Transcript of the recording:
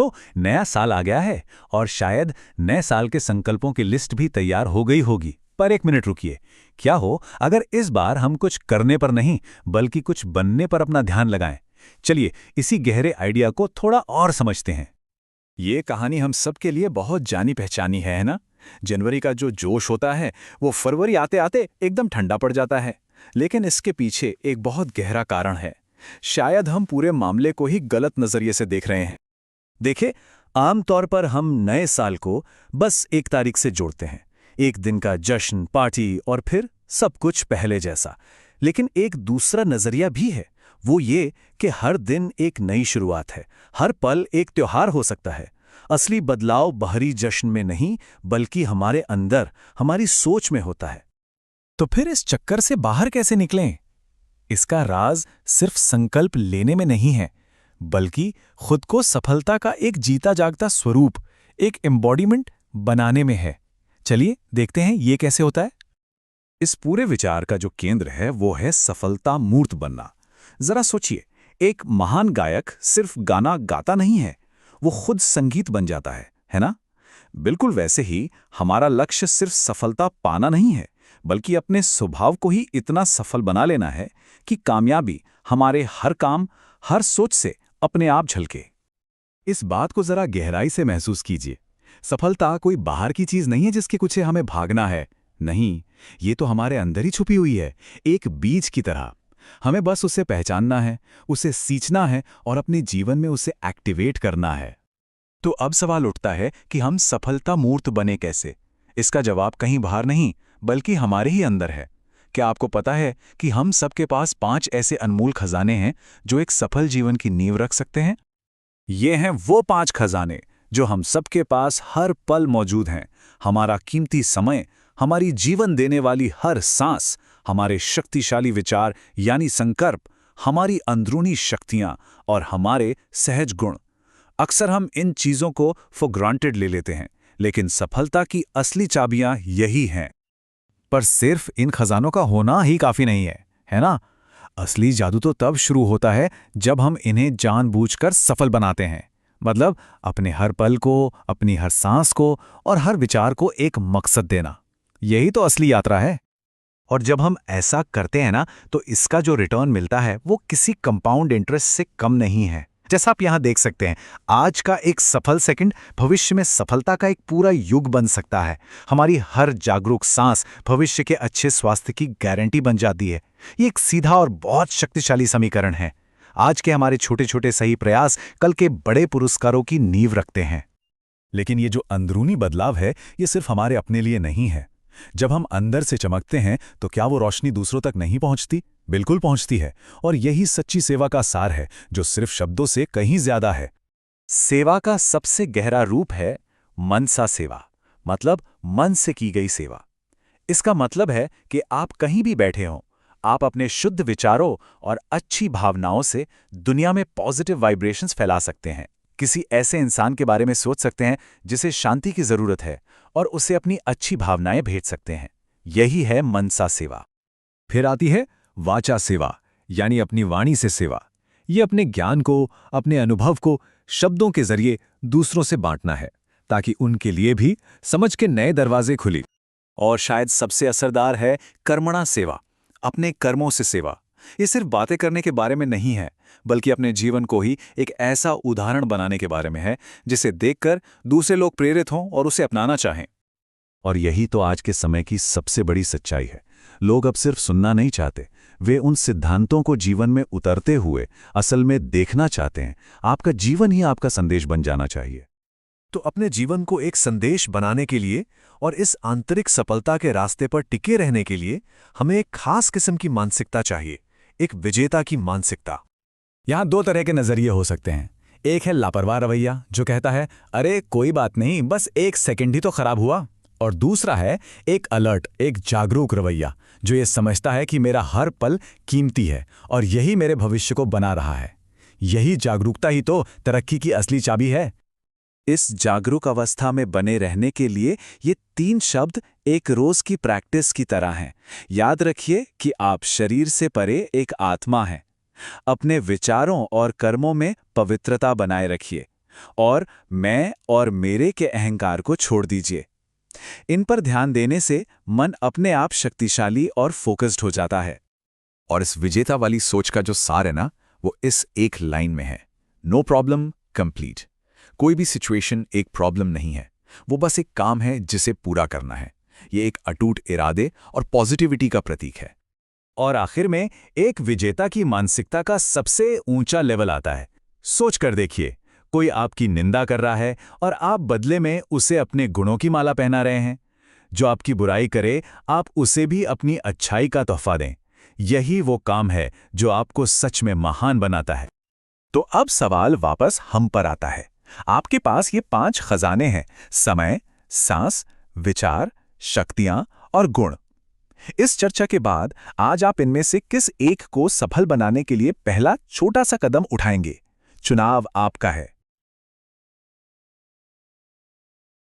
तो नया साल आ गया है और शायद नए साल के संकल्पों की लिस्ट भी तैयार हो गई होगी। पर एक मिनट रुकिए, क्या हो अगर इस बार हम कुछ करने पर नहीं बल्कि कुछ बनने पर अपना ध्यान लगाएं? चलिए इसी गहरे आइडिया को थोड़ा और समझते हैं। ये कहानी हम सब के लिए बहुत जानी पहचानी है ना? जनवरी का जो जोश होता है वो फरवरी आते आते एकदम ठंडा पड़ जाता है। लेकिन इसके पीछे एक बहुत गहरा कारण है। शायद हम पूरे मामले को ही गलत नजरिए से देख रहे हैं। देखिए, आमतौर पर हम नए साल को बस 1 तारीख से जोड़ते हैं, एक दिन का जश्न, पार्टी और फिर सब कुछ पहले जैसा। लेकिन एक दूसरा नजरिया भी है, वो ये कि हर दिन एक नई शुरुआत है, हर पल एक त्योहार हो सकता है। असली बदलाव बाहरी जश्न में नहीं बल्कि हमारे अंदर, हमारी सोच में होता है। तो फिर इस चक्कर से बाहर कैसे निकलें? इसका राज सिर्फ संकल्प लेने में नहीं है, बल्कि खुद को सफलता का एक जीता जागता स्वरूप, एक एम्बॉडीमेंट बनाने में है। चलिए देखते हैं ये कैसे होता है। इस पूरे विचार का जो केंद्र है वो है सफलता मूर्त बनना। जरा सोचिए, एक महान गायक सिर्फ गाना गाता नहीं है, वो खुद संगीत बन जाता है ना? बिल्कुल वैसे ही हमारा लक्ष्य सिर्फ सफलता पाना नहीं है, बल्कि अपने स्वभाव को ही इतना सफल बना लेना है कि कामयाबी हमारे हर काम, हर सोच से अपने आप झलके। इस बात को जरा गहराई से महसूस कीजिए। सफलता कोई बाहर की चीज नहीं है जिसके पीछे हमें भागना है। नहीं, ये तो हमारे अंदर ही छुपी हुई है, एक बीज की तरह। हमें बस उसे पहचानना है, उसे सींचना है और अपने जीवन में उसे एक्टिवेट करना है। तो अब सवाल उठता है कि हम सफलता मूर्त बने कैसे? इसका जवाब कहीं बाहर नहीं बल्कि हमारे ही अंदर है। क्या आपको पता है कि हम सबके पास 5 ऐसे अनमोल खजाने हैं जो एक सफल जीवन की नींव रख सकते हैं? ये हैं वो 5 खजाने जो हम सबके पास हर पल मौजूद हैं। हमारा कीमती समय, हमारी जीवन देने वाली हर सांस, हमारे शक्तिशाली विचार यानी संकल्प, हमारी अंदरूनी शक्तियां और हमारे सहज गुण। अक्सर हम इन चीजों को फॉर ग्रांटेड ले लेते हैं, लेकिन सफलता की असली चाबियां यही हैं। पर सिर्फ इन खजानों का होना ही काफी नहीं है ना? असली जादू तो तब शुरू होता है जब हम इन्हें जानबूझकर सफल बनाते हैं। मतलब अपने हर पल को, अपनी हर सांस को और हर विचार को एक मकसद देना। यही तो असली यात्रा है। और जब हम ऐसा करते हैं ना, तो इसका जो रिटर्न मिलता है वो किसी कंपाउंड इंटरेस्ट से कम नहीं है। जैसा आप यहां देख सकते हैं, आज का एक सफल सेकंड भविष्य में सफलता का एक पूरा युग बन सकता है। हमारी हर जागरूक सांस भविष्य के अच्छे स्वास्थ्य की गारंटी बन जाती है। ये एक सीधा और बहुत शक्तिशाली समीकरण है। आज के हमारे छोटे छोटे सही प्रयास कल के बड़े पुरस्कारों की नींव रखते हैं। लेकिन ये जो अंदरूनी बदलाव है, ये सिर्फ हमारे अपने लिए नहीं है। जब हम अंदर से चमकते हैं तो क्या वो रोशनी दूसरों तक नहीं पहुंचती? बिल्कुल पहुंचती है। और यही सच्ची सेवा का सार है, जो सिर्फ शब्दों से कहीं ज्यादा है। सेवा का सबसे गहरा रूप है मनसा सेवा, मतलब मन से की गई सेवा। इसका मतलब है कि आप कहीं भी बैठे हों, आप अपने शुद्ध विचारों और अच्छी भावनाओं से दुनिया में पॉजिटिव वाइब्रेशंस फैला सकते हैं। किसी ऐसे इंसान के बारे में सोच सकते हैं जिसे शांति की जरूरत है और उसे अपनी अच्छी भावनाएं भेज सकते हैं। यही है मनसा सेवा। फिर आती है वाचा सेवा, यानी अपनी वाणी से सेवा। ये अपने ज्ञान को, अपने अनुभव को शब्दों के जरिए दूसरों से बांटना है, ताकि उनके लिए भी समझ के नए दरवाजे खुले। और शायद सबसे असरदार है कर्मणा सेवा, अपने कर्मों से सेवा। ये सिर्फ बातें करने के बारे में नहीं है, बल्कि अपने जीवन को ही एक ऐसा उदाहरण बनाने के बारे में है जिसे देखकर दूसरे लोग प्रेरित हों और उसे अपनाना चाहें। और यही तो आज के समय की सबसे बड़ी सच्चाई है। लोग अब सिर्फ सुनना नहीं चाहते, वे उन सिद्धांतों को जीवन में उतरते हुए असल में देखना चाहते हैं। आपका जीवन ही आपका संदेश बन जाना चाहिए। तो अपने जीवन को एक संदेश बनाने के लिए और इस आंतरिक सफलता के रास्ते पर टिके रहने के लिए हमें एक खास किस्म की मानसिकता चाहिए, एक विजेता की मानसिकता। यहां 2 तरह के नजरिए हो सकते हैं। एक है लापरवाह रवैया, जो कहता है अरे कोई बात नहीं, बस 1 सेकंड ही तो खराब हुआ। और दूसरा है एक अलर्ट, एक जागरूक रवैया, जो ये समझता है कि मेरा हर पल कीमती है और यही मेरे भविष्य को बना रहा है। यही जागरूकता ही तो तरक्की की असली चाबी है। इस जागरूक अवस्था में बने रहने के लिए ये 3 शब्द एक रोज की प्रैक्टिस की तरह हैं। याद रखिए कि आप शरीर से परे एक आत्मा हैं। अपने विचारों और कर्मों में पवित्रता बनाए रखिए और मैं और मेरे के अहंकार को छोड़ दीजिए। इन पर ध्यान देने से मन अपने आप शक्तिशाली और फोकस्ड हो जाता है। और इस विजेता वाली सोच का जो सार है ना, वो इस एक लाइन में है, नो प्रॉब्लम कंप्लीट। कोई भी सिचुएशन एक प्रॉब्लम नहीं है, वो बस एक काम है जिसे पूरा करना है। ये एक अटूट इरादे और पॉजिटिविटी का प्रतीक है। और आखिर में एक विजेता की मानसिकता का सबसे ऊंचा लेवल आता है। सोच कर देखिए, कोई आपकी निंदा कर रहा है और आप बदले में उसे अपने गुणों की माला पहना रहे हैं। जो आपकी बुराई करे, आप उसे भी अपनी अच्छाई का तोहफा दें। यही वो काम है जो आपको सच में महान बनाता है। तो अब सवाल वापस हम पर आता है। आपके पास ये 5 खजाने हैं: समय, सांस, विचार, शक्तियां और गुण। इस चर्चा के बाद आज आप इनमें से किस एक को सफल बनाने के लिए पहला छोटा सा कदम उठाएंगे? चुनाव आपका है।